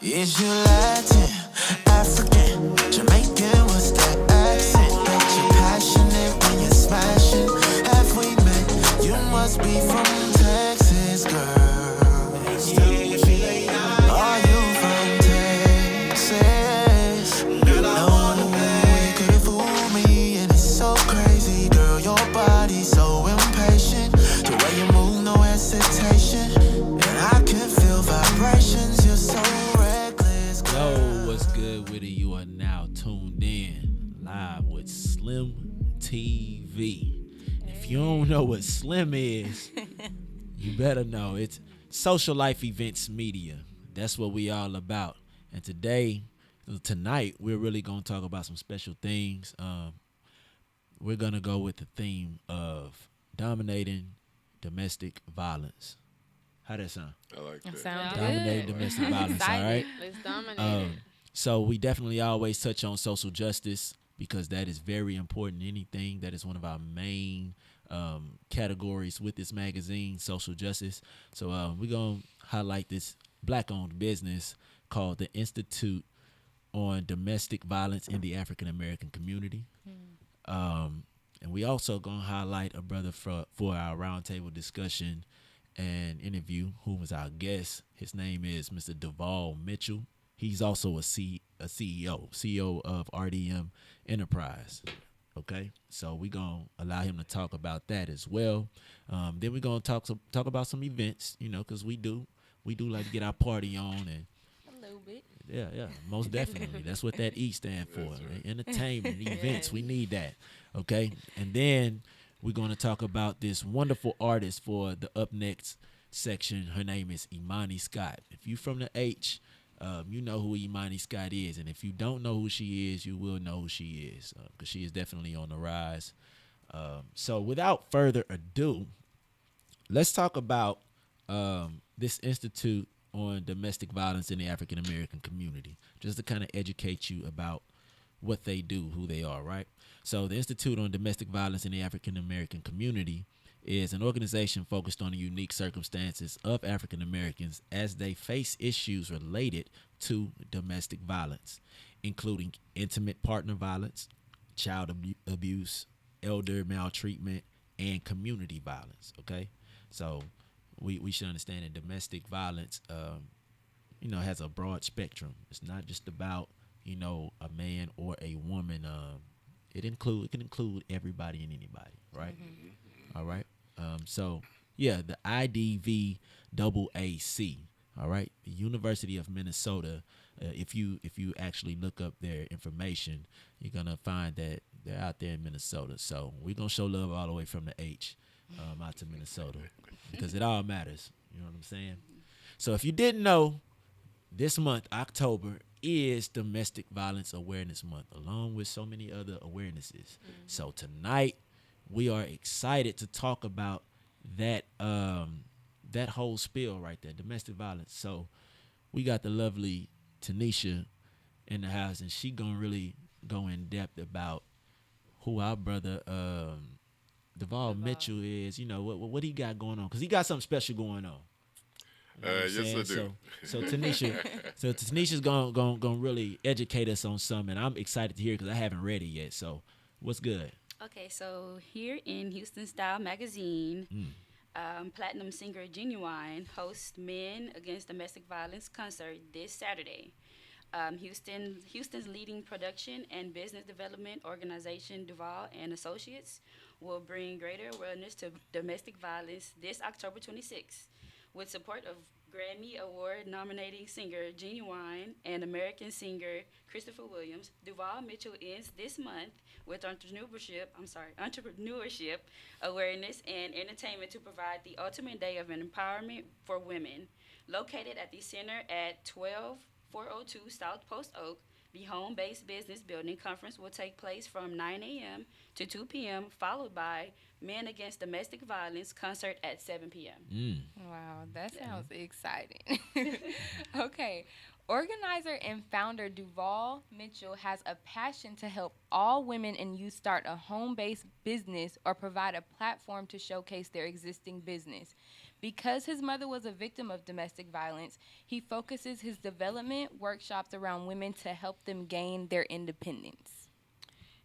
Is you Latin, African, Jamaican? What's that accent? Got you passionate when you're smashing. Have we met? You must be from Texas, girl. Are you from Texas? No way could it fool me, and it's so crazy, girl. Your body's so impatient. The way you move, no hesitation, and I can feel vibrations. You're so reckless, girl. Yo, what's good with it? You are now tuned in live with SLEM TV. If you don't know what SLEM is, you better know. It's Social Life Events Media. That's what we all about. And tonight, we're really going to talk about some special things. We're going to go with the theme of dominating domestic violence. How that sound? I like that. Sounds Dominating good. domestic violence, all right? Let's dominate. So we definitely always touch on social justice because that is very important. Anything that is one of our main categories with this magazine, social justice. So we're going to highlight this Black-owned business called the Institute on Domestic Violence in the African American Community. And we also going to highlight a brother for our roundtable discussion and interview, who was our guest. His name is Mr. Duvall Mitchell. He's also a CEO of RDM Enterprise. Okay, so we're gonna allow him to talk about that as well. Then we're gonna talk about some events, because we do like to get our party on, and A little bit. yeah, most definitely. That's what that E stand for. Right? Entertainment, events. We need that. Okay, and then we're gonna talk about this wonderful artist for the up next section. Her name is Imani Scott. If you from the H, you know who Imani Scott is, and if you don't know who she is, you will know who she is, because she is definitely on the rise. So without further ado, let's talk about this Institute on Domestic Violence in the African American Community, just to kind of educate you about what they do, who they are, right? So the Institute on Domestic Violence in the African American Community is an organization focused on the unique circumstances of African Americans as they face issues related to domestic violence, including intimate partner violence, child abuse, elder maltreatment, and community violence. Okay, so we should understand that domestic violence, has a broad spectrum. It's not just about a man or a woman. It can include everybody and anybody, right? All right. So the IDVAAC, all right, the University of Minnesota. If you actually look up their information, you're gonna find that they're out there in Minnesota. So we're gonna show love all the way from the H out to Minnesota, because it all matters. You know what I'm saying? So if you didn't know, this month, October, is Domestic Violence Awareness Month, along with so many other awarenesses. So tonight, we are excited to talk about that that whole spiel right there, domestic violence. So we got the lovely Tanisha in the house, and she gonna really go in depth about who our brother Duvall Mitchell is. What he got going on, because he got something special going on. You know what I'm Yes, I saying? do. So Tanisha's gonna really educate us on something, and I'm excited to hear it because I haven't read it yet. So what's good? Okay, so here in Houston Style Magazine, platinum singer Ginuwine hosts Men Against Domestic Violence concert this Saturday. Houston's leading production and business development organization, Duval and Associates, will bring greater awareness to domestic violence this October 26th. With support of Grammy Award-nominating singer Ginuwine and American singer Christopher Williams, Duvall Mitchell ends this month with entrepreneurship, awareness, and entertainment to provide the ultimate day of empowerment for women. Located at the center at 12402 South Post Oak, the home-based business building conference will take place from 9 a.m. to 2 p.m., followed by Men Against Domestic Violence concert at 7 p.m. Wow, that sounds exciting. Okay. Organizer and founder Duvall Mitchell has a passion to help all women and youth start a home-based business or provide a platform to showcase their existing business. Because his mother was a victim of domestic violence, he focuses his development workshops around women to help them gain their independence.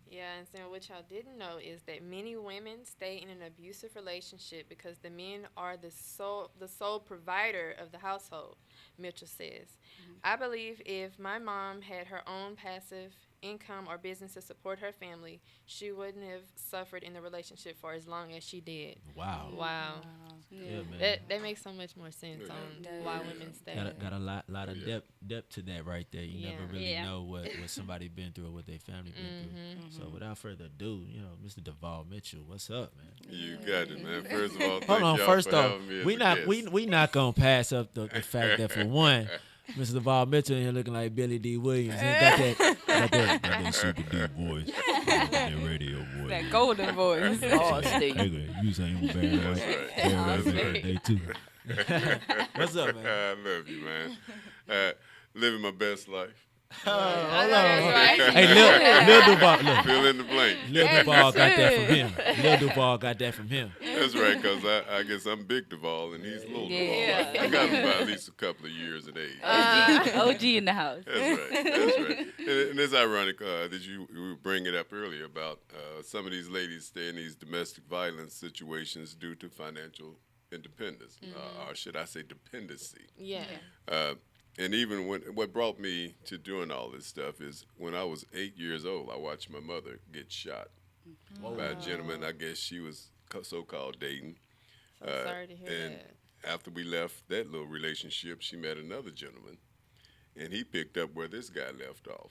Yeah, and so what y'all didn't know is that many women stay in an abusive relationship because the men are the sole provider of the household, Mitchell says. I believe if my mom had her own passive income or business to support her family, she wouldn't have suffered in the relationship for as long as she did. Wow. Wow. Yeah, man. That makes so much more sense on why women stay. Got a lot of depth to that right there. You never really know what somebody been through or what their family been through. So without further ado, Mr. Duvall Mitchell, what's up, man? You got it, man. First of all, thank Hold on. y'all First for off, having me as we a not guest. we not gonna pass up the fact that for one, Mr. Duvall Mitchell in here looking like Billy D. Williams. He got that super deep voice, that radio voice. That golden voice. Oh, Steve. You saying bad, right? That's right. Birthday too. What's up, man? I love you, man. Living my best life. Hold on. Right. Hey, Lil Duval, look. Fill in the blank. Lil Duval got that from him. Lil Duval got that from him. That's right, because I guess I'm Big Duval and he's Little Yeah. Duval. I got him by at least a couple of years in age. OG in the house. That's right. And it's ironic that you bring it up earlier about some of these ladies stay in these domestic violence situations due to financial independence, or should I say dependency. Yeah. And even what brought me to doing all this stuff is when I was 8 years old, I watched my mother get shot by a gentleman. I guess she was so-called dating. So sorry to hear and that. after we left that little relationship, she met another gentleman, and he picked up where this guy left off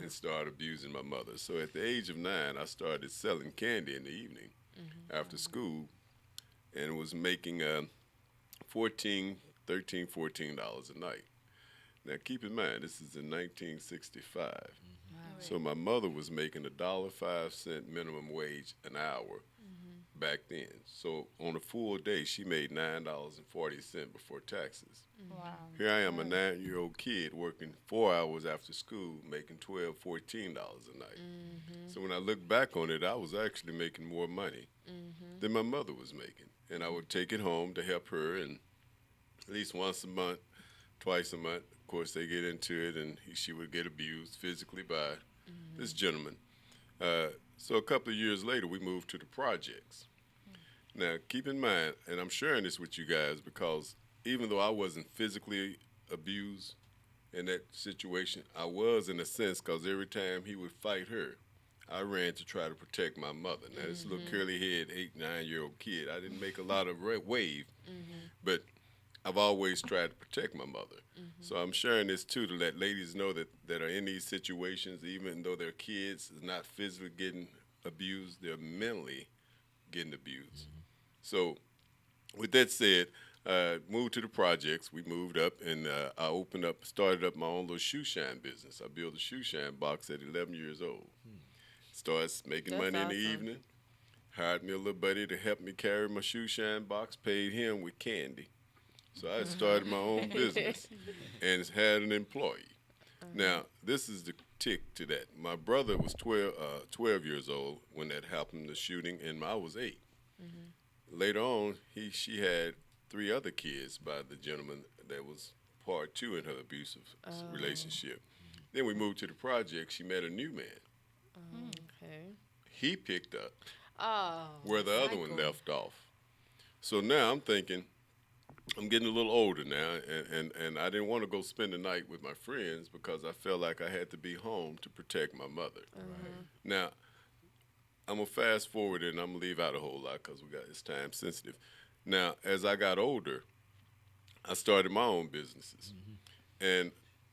and started abusing my mother. So at the age of 9, I started selling candy in the evening after school, and was making $14 a night. Now, keep in mind, this is in 1965. So my mother was making $1.05 minimum wage an hour back then. So on a full day, she made $9.40 before taxes. Wow. Here I am, a 9-year-old kid working 4 hours after school, making $12, $14 a night. So when I look back on it, I was actually making more money than my mother was making. And I would take it home to help her, and at least once a month, twice a month. Of course, they get into it, and she would get abused physically by this gentleman. So a couple of years later, we moved to the projects. Now, keep in mind, and I'm sharing this with you guys because even though I wasn't physically abused in that situation, I was in a sense because every time he would fight her, I ran to try to protect my mother. Now, this little curly-haired 8, 9-year-old kid, I didn't make a lot of wave, but I've always tried to protect my mother. So I'm sharing this, too, to let ladies know that are in these situations, even though their kids is not physically getting abused, they're mentally getting abused. So with that said, moved to the projects. We moved up, and I started up my own little shoe shine business. I built a shoe shine box at 11 years old. Started making money in the evening. Hired me a little buddy to help me carry my shoe shine box. Paid him with candy. So I started my own business and had an employee. Now, this is the tick to that. My brother was 12 years old when that happened, the shooting, and I was 8. Later on, she had 3 other kids by the gentleman that was part 2 in her abusive relationship. Then we moved to the project. She met a new man. Okay. He picked up Oh. where the other one left off. So now I'm thinking, I'm getting a little older now, and I didn't want to go spend the night with my friends because I felt like I had to be home to protect my mother. Now, I'm going to fast forward and I'm going to leave out a whole lot because it's time sensitive. Now, as I got older, I started my own businesses. And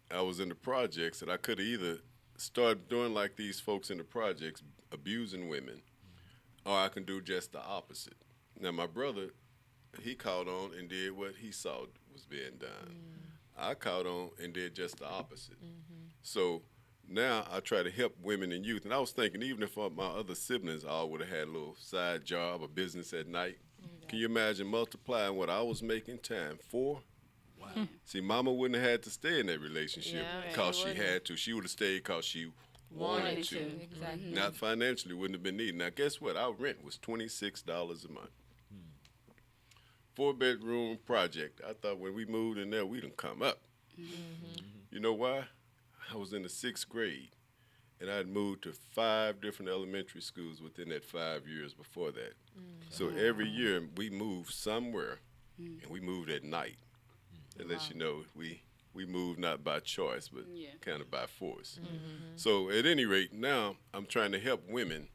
I was in the projects, and I could either start doing like these folks in the projects, abusing women, or I can do just the opposite. Now, my brother, he caught on and did what he saw was being done. I caught on and did just the opposite. So now I try to help women and youth. And I was thinking, even if my other siblings all would have had a little side job or business at night, can you imagine multiplying what I was making times 4? Wow. See, Mama wouldn't have had to stay in that relationship because she had to. She would have stayed because she wanted to. Exactly. Not financially, wouldn't have been needed. Now, guess what? Our rent was $26 a month. 4-bedroom project. I thought when we moved in there, we done come up. You know why? I was in the 6th grade, and I had moved to 5 different elementary schools within that 5 years before that. So every year we moved somewhere, and we moved at night. That lets you know we moved not by choice, but kind of by force. So at any rate, now I'm trying to help women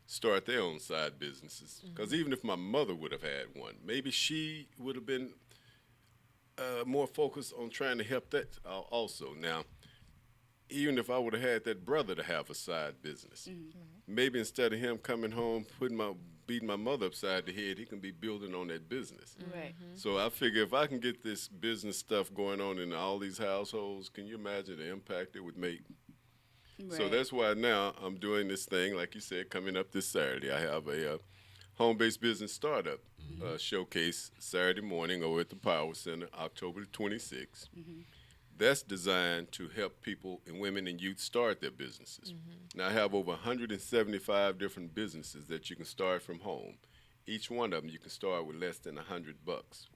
start their own side businesses. Because even if my mother would have had one, maybe she would have been more focused on trying to help that also. Now, even if I would have had that brother to have a side business, maybe instead of him coming home, beating my mother upside the head, he can be building on that business. Right. So I figure if I can get this business stuff going on in all these households, can you imagine the impact it would make? So that's why now I'm doing this thing, like you said, coming up this Saturday. I have a home-based business startup showcase Saturday morning over at the Power Center, October the 26th. That's designed to help people and women and youth start their businesses. Now, I have over 175 different businesses that you can start from home. Each one of them you can start with less than $100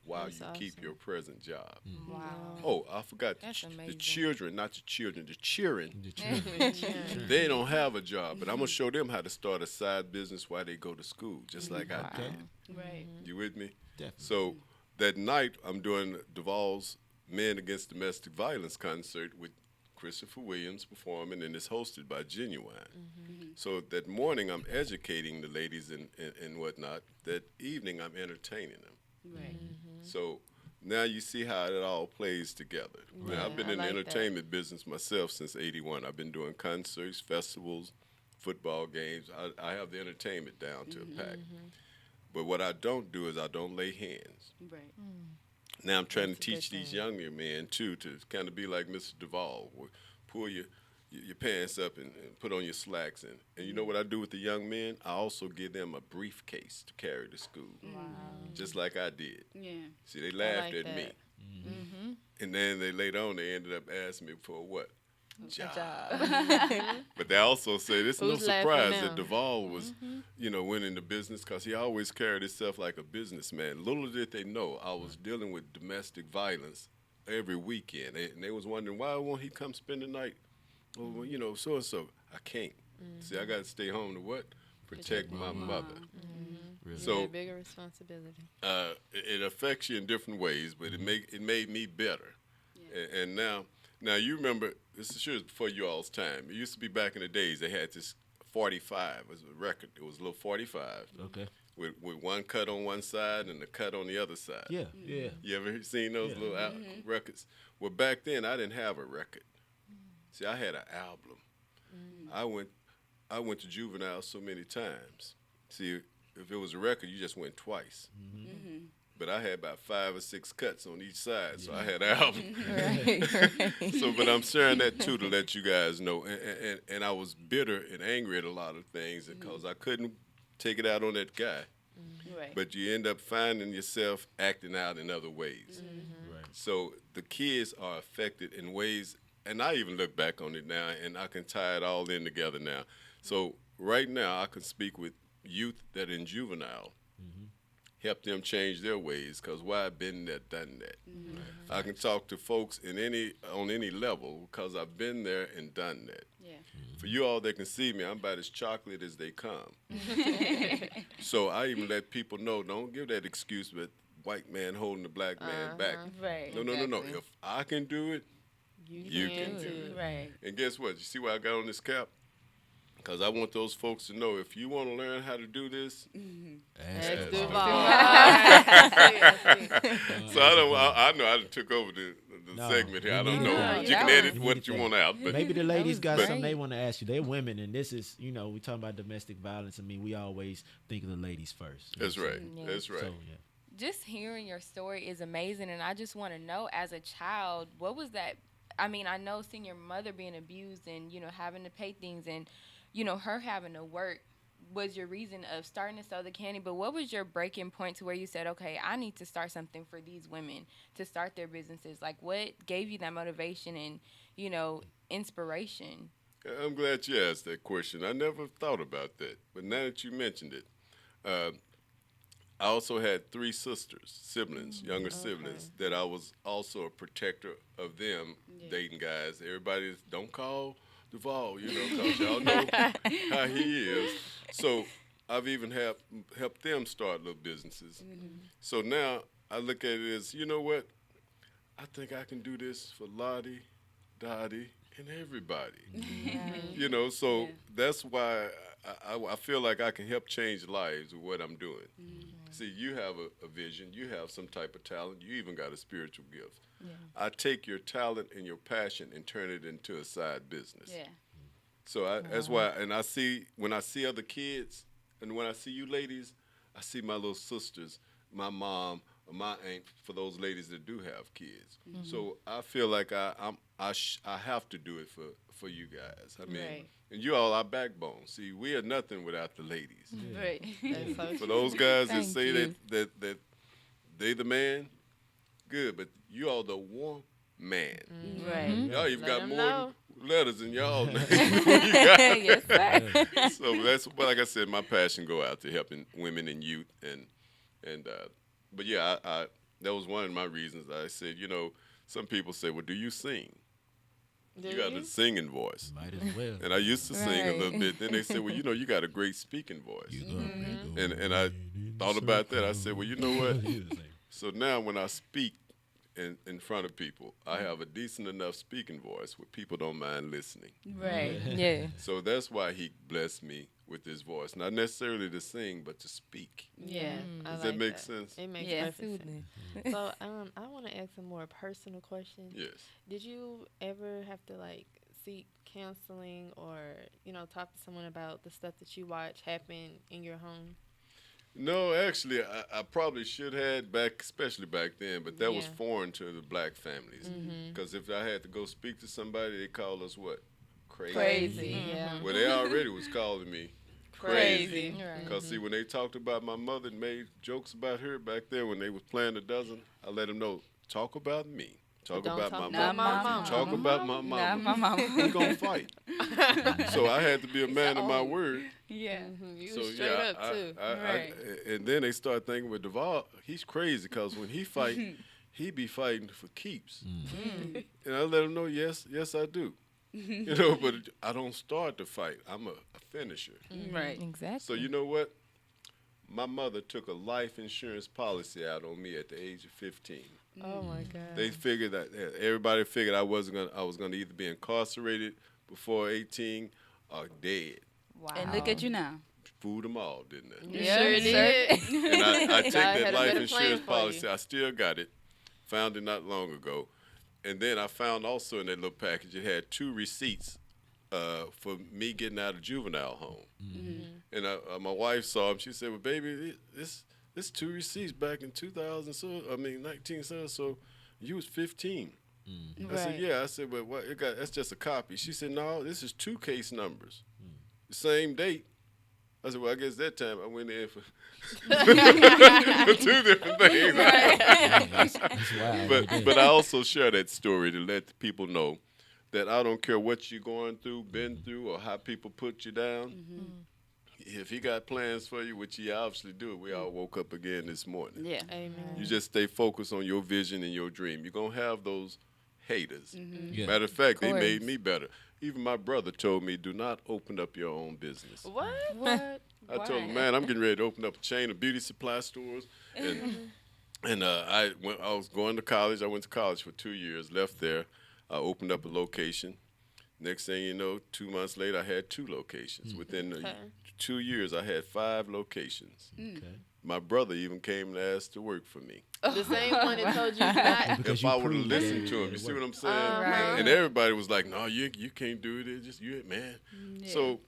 while That's you keep awesome. your present job. Wow. Oh, I forgot That's the amazing. children, not the children, the cheering. The children. They don't have a job, but I'm gonna show them how to start a side business while they go to school, just like I did. Right. You with me? Definitely. So that night, I'm doing Duval's Men Against Domestic Violence concert with Christopher Williams performing, and it's hosted by Ginuwine. So that morning, I'm educating the ladies and whatnot. That evening, I'm entertaining them. Right. So now you see how it all plays together. Now, I've been I in the like that. entertainment business myself since '81. I've been doing concerts, festivals, football games. I have the entertainment down to a pack. But what I don't do is I don't lay hands. Right. Now I'm trying That's to a teach good these thing. younger men too to kind of be like Mr. Duval. Pull your pants up and put on your slacks. And you know what I do with the young men? I also give them a briefcase to carry to school, just like I did. Yeah. See, they laughed like at me. that. And then later on, they ended up asking me for what? Job. Job. But they also said it's no Who's laughing surprise now? that Duval was, went into business because he always carried himself like a businessman. Little did they know I was dealing with domestic violence every weekend. And they was wondering, why won't he come spend the night? Oh, well, so-and-so. I can't. See, I got to stay home to what? Protect my mother. Really. So Yeah, bigger responsibility. it affects you in different ways, but it made me better. And now you remember, this is sure before you all's time. It used to be back in the days, they had this 45 as a record. It was a little 45 Okay. with one cut on one side and a cut on the other side. Yeah. Yeah. You ever seen those Yeah. little records? Well, back then I didn't have a record. See, I had an album. I went to Juvenile so many times. See, if it was a record, you just went twice. But I had about 5 or 6 cuts on each side, so I had an album. Right. So, but I'm sharing that too to let you guys know. And I was bitter and angry at a lot of things because I couldn't take it out on that guy. Right. But you end up finding yourself acting out in other ways. Right. So the kids are affected in ways, and I even look back on it now, and I can tie it all in together now. So right now, I can speak with youth that are in juvenile, help them change their ways, because why I've been there, done that. I can talk to folks on any level, because I've been there and done that. Yeah. For you all that can see me, I'm about as chocolate as they come. So I even let people know, don't give that excuse with white man holding the black man back. Right. No. exactly. If I can do it, you can do it. Right. And guess what? You see why I got on this cap? Because I want those folks to know, if you want to learn how to do this, Ask Ex us. Duval. I see. so I know I done took over the No, segment here. I you don't needed know. that. You That can was- edit You what needed you that. want out. But Maybe the ladies was got great. something they want to ask you. They're women, and this is, we talking about domestic violence. I mean, we always think of the ladies first. that's right. Yeah. That's right. So, yeah. Just hearing your story is amazing, and I just want to know, as a child, what was that? I mean, I know seeing your mother being abused and having to pay things, and her having to work was your reason of starting to sell the candy. But what was your breaking point to where you said, okay, I need to start something for these women to start their businesses? Like, what gave you that motivation and inspiration? I'm glad you asked that question. I never thought about that. But now that you mentioned it, I also had 3 siblings, younger siblings, that I was also a protector of them dating guys. Everybody don't call Duval, because y'all know how he is. So I've even helped them start little businesses. So now I look at it as, you know what? I think I can do this for Lottie, Dottie, and everybody. So that's why I feel like I can help change lives with what I'm doing. See, you have a vision, you have some type of talent, you even got a spiritual gift. I take your talent and your passion and turn it into a side business. So that's why, and when I see other kids, and when I see you ladies, I see my little sisters, my mom, or my aunt, for those ladies that do have kids. So I feel like I have to do it for you guys. I mean, and you all are backbone. See, we are nothing without the ladies. That's so For true. those guys that Thank say you. that they the man, good, but you all the warm man. Y'all even Let got 'em more know. letters in y'all name than you got. Yes, sir. So that's, but like I said, my passion go out to helping women and youth, but yeah, I that was one of my reasons. I said, some people say, well, do you sing? Do You got a singing voice. Might as well. And I used to sing a little Right. bit. Then they said, well, you got a great speaking voice. You gonna be And going I in thought about that. I circles. said, well, you know what? He was saying, So now when I speak in front of people, I have a decent enough speaking voice where people don't mind listening. Right. Yeah. So that's why he blessed me with his voice. Not necessarily to sing, but to speak. Yeah. I Does like that make sense? It makes Yeah. perfect sense. So I want to ask a more personal question. Yes. Did you ever have to seek counseling or talk to someone about the stuff that you watch happen in your home? No, actually, I probably should have especially back then, but that was Yeah. foreign to the black families. Because if I had to go speak to somebody, they call us what? Crazy. Yeah. Well, they already was calling me Crazy. Right. Because see, when they talked about my mother and made jokes about her back there when they was playing a dozen, I let them know, talk about me. Talk Don't about talk my about mama. my mama. Talk about my Not mama. my mama. We gonna fight. So I had to be a man of my word. Yeah. You So was straight up too. Right. And then they start thinking with Duval, he's crazy because when he fight, he be fighting for keeps. And I let him know, yes, I do. But I don't start the fight. I'm a finisher. Right. Exactly. So you know what? My mother took a life insurance policy out on me at the age of 15. Oh my God. They figured that everybody figured I was gonna either be incarcerated before 18 or dead. Wow. And look at you now. Fooled them all, didn't it? You Yeah, sure did. And I take God that had a life better insurance plan for policy. you. I still got it. Found it not long ago. And then I found also in that little package, it had 2 receipts for me getting out of juvenile home. And my wife saw them. She said, well, baby, this 2 receipts back in 19 so you was 15. I said, yeah. I said, but what? That's just a copy. She said, no, this is 2 case numbers. The same date. I said, well, I guess that time I went in for 2 different things. That's wild. right there. But I also share that story to let the people know that I don't care what you're going through, been through, or how people put you down. If he got plans for you, which he obviously do, we all woke up again this morning. Yeah. Amen. You just stay focused on your vision and your dream. You're going to have those haters. Yeah. Matter of fact, they course. made me better. Even my brother told me, do not open up your own business. What? What? I told him, man, I'm getting ready to open up a chain of beauty supply stores. And I was going to college. I went to college for 2 years, left there. I opened up a location. Next thing you know, 2 months later, I had 2 locations. Within Okay. 2 years, I had 5 locations. Okay. My brother even came and asked to work for me. The same one that told you not. Because If you I would have proved that listened it to him, did you see work. what I'm saying? Right. And everybody was like, no, you can't do it. It's just you, man. So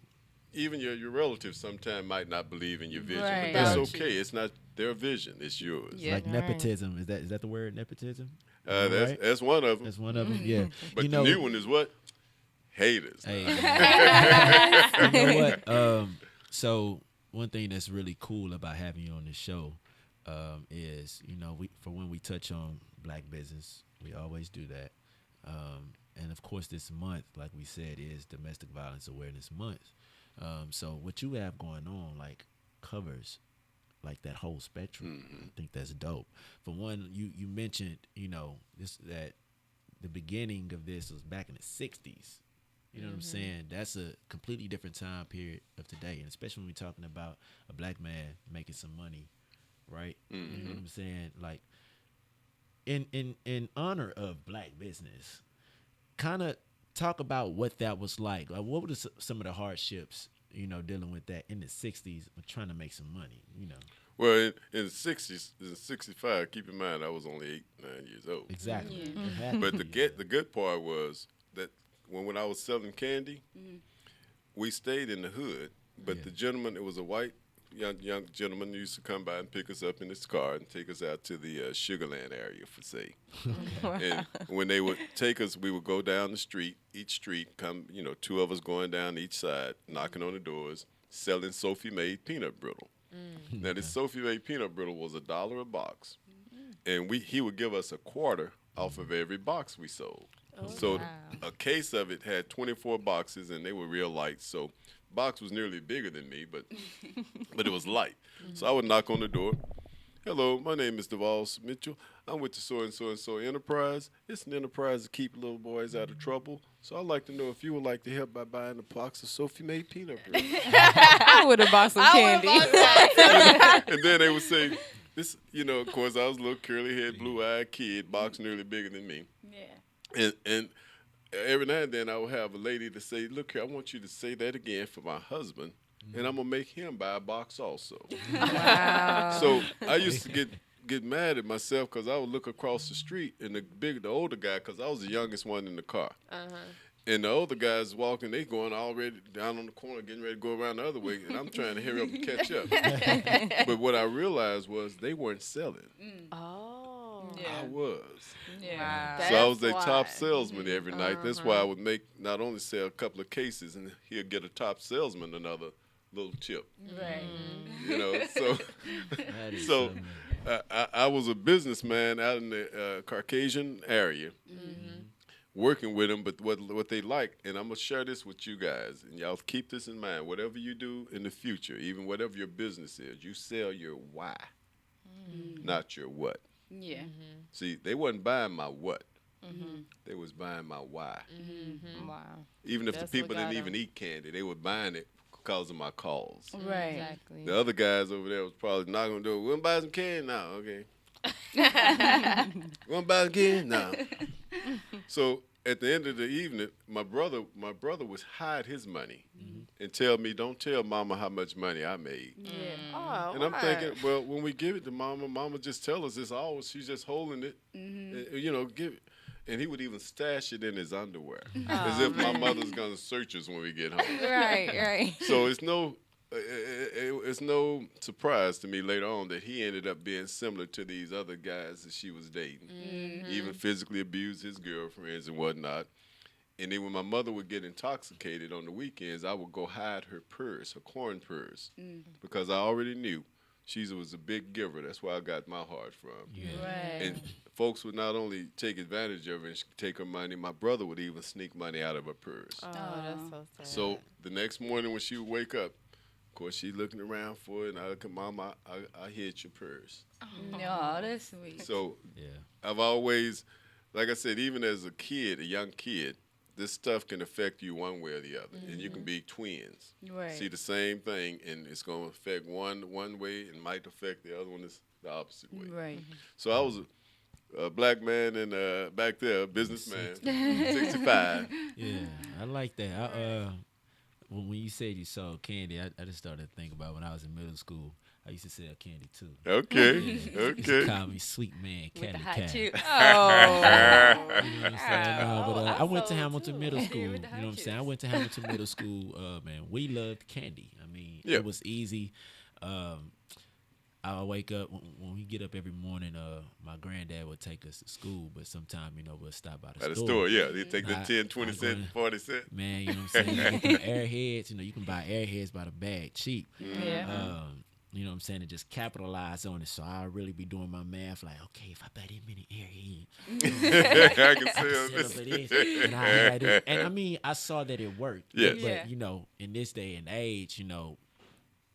even your relatives sometimes might not believe in your vision, Right. but that's Got you. okay. It's not their vision. It's yours. Yeah. Like Right. nepotism. Is that the word, nepotism? Am I right? That's one of them. That's one of them. Yeah. But you the know, new one is what? Haters. Hey, you know what? So one thing that's really cool about having you on the show is, when we touch on black business, we always do that. And of course, this month, like we said, is Domestic Violence Awareness Month. So what you have going on, covers like that whole spectrum. I think that's dope. For one, you mentioned, this that the beginning of this was back in the 60s. You know what I'm saying? That's a completely different time period of today, and especially when we're talking about a black man making some money, right? You know what I'm saying? Like, in honor of black business, kind of talk about what that was like. Like, what were some of the hardships, dealing with that in the 60s, trying to make some money, Well, in the 60s, in 65, keep in mind I was only 8, 9 years old. Exactly. Yeah. It had But to the be, good part was that when I was selling candy, we stayed in the hood. But Yeah. the gentleman, it was a white young gentleman, used to come by and pick us up in his car and take us out to the Sugarland area for say. And when they would take us, we would go down the street, each street, come, 2 of us going down each side, knocking on the doors, selling Sophie made peanut brittle. Now this Sophie made peanut brittle was $1 a box, and he would give us a quarter off of every box we sold. So a case of it had 24 boxes, and they were real light. So box was nearly bigger than me, but it was light. So I would knock on the door. Hello, my name is Duvall Mitchell. I'm with the so and so enterprise. It's an enterprise to keep little boys out of trouble. So I'd like to know if you would like to help by buying a box of Sophie made peanut butter. I would have bought some candy. And then they would say, this, of course, I was a little curly-haired, blue-eyed kid, box nearly bigger than me. Yeah. And every now and then I would have a lady to say, look here, I want you to say that again for my husband, and I'm going to make him buy a box also. Wow. So I used to get mad at myself because I would look across the street, and the older guy, because I was the youngest one in the car. And the older guys walking, they going already down on the corner, getting ready to go around the other way, and I'm trying to hurry up and catch up. But what I realized was they weren't selling. Oh. Yeah. I was. Yeah. Wow. So I was their That's top why. salesman every night. That's why I would not only sell a couple of cases, and he'd get a top salesman another little chip. Right. So that is so something. I was a businessman out in the Caucasian area, working with them. But what they like, and I'm gonna share this with you guys, and y'all keep this in mind. Whatever you do in the future, even whatever your business is, you sell your why, not your what. Yeah. See, they wasn't buying my what. They was buying my why. Wow. Even if That's the people what got didn't even 'em. eat candy, they were buying it because of my calls. Right. Exactly. The other guys over there was probably not gonna do it. We're gonna buy some candy now, okay? We're gonna buy some candy now. So at the end of the evening, my brother would hide his money and tell me, "Don't tell Mama how much money I made." Yeah. Oh, And I'm why? thinking, well, when we give it to Mama just tell us it's ours. She's just holding it, give it. And he would even stash it in his underwear, as if my mother's gonna search us when we get home. Right. So it's no surprise to me later on that he ended up being similar to these other guys that she was dating, even physically abused his girlfriends and whatnot. And then when my mother would get intoxicated on the weekends, I would go hide her purse, her corn purse, because I already knew she was a big giver. That's where I got my heart from. Right. And folks would not only take advantage of her and take her money, my brother would even sneak money out of her purse. Oh, that's so sad. So the next morning when she would wake up, of course, she's looking around for it, and I look at Mama, I hid your purse. No, that's sweet. So Yeah. I've always, like I said, even as a kid, a young kid, this stuff can affect you one way or the other. And you can be twins. Right. See the same thing, and it's going to affect one way and might affect the other one the opposite way. Right. So I was a black man and back there, a businessman, 65. Yeah, I like that. When you said you sold candy, I just started to think about when I was in middle school. I used to sell candy too. Okay, They used to okay. call me Sweet Man With the Cali hot Cat. chip. Oh. You know what I'm saying? No, but I went to sold Hamilton too. Middle School. You With know the what I'm hot saying? I went to Hamilton Middle School. Man, we loved candy. I mean, Yeah. it was easy. I'll wake up when we get up every morning. My granddad would take us to school, but sometime we'll stop by the At the store. store, yeah. They take the I- 10, 20 I cent, go- 40 cent. Man, you know what I'm saying? You get them airheads. You can buy airheads by the bag cheap. Yeah. You know what I'm saying? To just capitalize on it. So I'll really be doing my math like, okay, if I buy that many airheads, I can I sell can this. sell up for this. And I had it. And I mean, I saw that it worked. Yes. But, Yeah. in this day and age,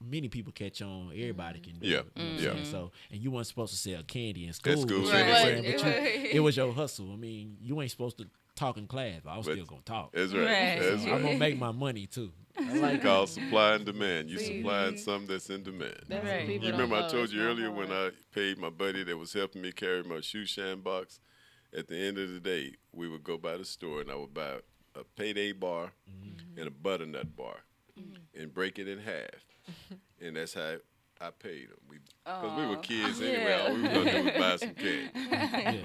many people catch on. Everybody can do Yeah, it. You know what I'm yeah. saying? So, and you weren't supposed to sell candy in school. school, you know what I'm right. saying? But it was your hustle. I mean, you ain't supposed to talk in class, but I was But still gonna talk. That's right. Right. That's I'm right. gonna make my money too. I It's like called supply and demand. You supplying something that's in demand. That's Right. what people You don't remember I know. told It's you not earlier when hard. I paid my buddy that was helping me carry my shoe shine box. At the end of the day, we would go by the store and I would buy a payday bar and a butternut bar and break it in half. And that's how I paid them. Because we were kids anyway. All we were going to do was buy some candy. yeah.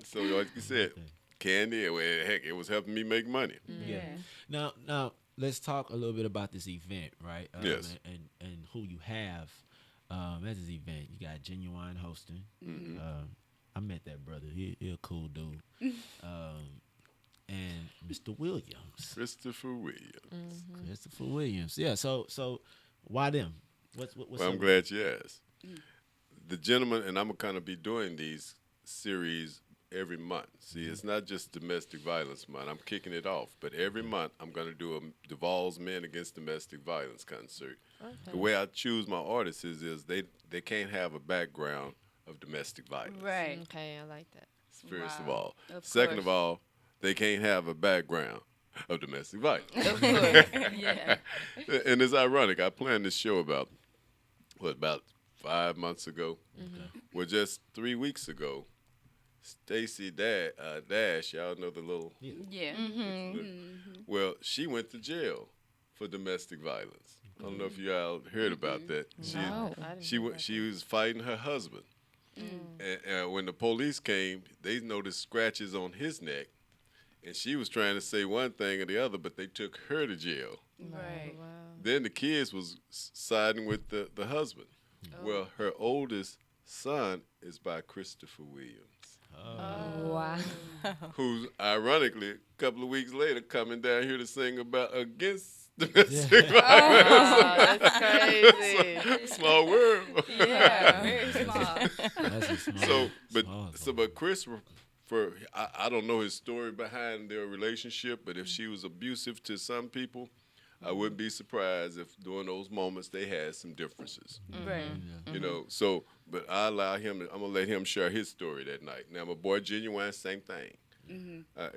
So like you said, candy, well, heck, it was helping me make money. Yeah. Now let's talk a little bit about this event, right? Yes. And who you have at this event. You got Ginuwine hosting. I met that brother. He a cool dude. And Mr. Williams. Christopher Williams. Christopher Williams. Yeah. So why them? What's Well, I'm up? glad you asked. The gentleman, and I'm going to kind of be doing these series every month. See, it's not just Domestic Violence Month. I'm kicking it off. But every month, I'm going to do a Duval's Men Against Domestic Violence concert. The way I choose my artists is they can't have a background of domestic violence, Right. Okay, I like that. first of Wow. all. Of Second course. of all, they can't have a background of domestic violence. Of course. Yeah. And it's ironic. I planned this show about 5 months ago. Well, just 3 weeks ago, Stacy Dash, y'all know the little. Yeah. Well, she went to jail for domestic violence. I don't know if y'all heard about that. No. I didn't She know wa- about she was fighting her husband, and when the police came, they noticed scratches on his neck, and she was trying to say one thing or the other, but they took her to jail. Right. Wow. Then the kids was siding with the husband. Well, her oldest son is by Christopher Williams, Wow. who's ironically a couple of weeks later coming down here to sing about against domestic violence. Oh, that's crazy. Small world. Yeah. Very small. That's a small, So, small but Chris, I don't know his story behind their relationship, but if she was abusive to some people, I wouldn't be surprised if during those moments they had some differences. Right. You know, so, but I allow him, I'm going to let him share his story that night. Now, my boy Ginuwine, same thing.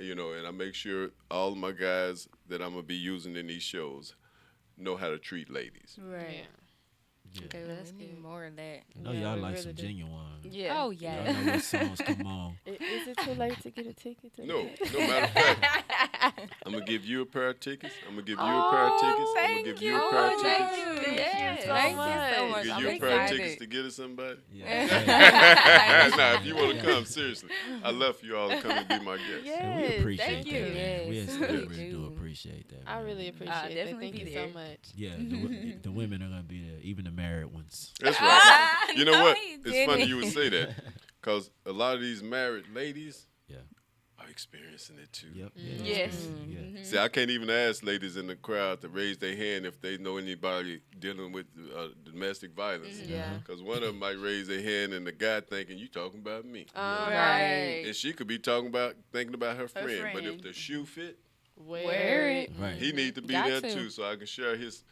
You know, and I make sure all of my guys that I'm going to be using in these shows know how to treat ladies. Right. Okay, Well, that's we need good. more of that. I know Yeah, y'all we like really some do. Genuine. Yeah. Oh Y'all yeah. know what songs come on. Is it too late to get a ticket to No, the no matter of fact, I'm going to give you a pair of tickets. I'm going to give you a pair of tickets. I'm going to give you a pair of tickets. Thank you. Yes. Thank you so I'm much. give I'm you a pair of excited. tickets to get to somebody. Yeah. Now, if you want to come, seriously, I love for you all to come and be my guest. Yes, And we appreciate thank that, you. man. We Yes, really, we do do. appreciate that. I man. really appreciate that. definitely Thank be you so there. much. Yeah, the women are gonna be there, even the married ones. That's right. You know No, what? he It's funny didn't. you would say that because a lot of these married ladies Yeah. are experiencing it too. Yep. Yes. Yeah. See, I can't even ask ladies in the crowd to raise their hand if they know anybody dealing with domestic violence. Yeah. Because one of them might raise their hand and the guy thinking, you talking about me. Right. And she could be thinking about her friend. But if friend. the shoe fit, Wear it. Right. he need to be Got there to. too so I can share his,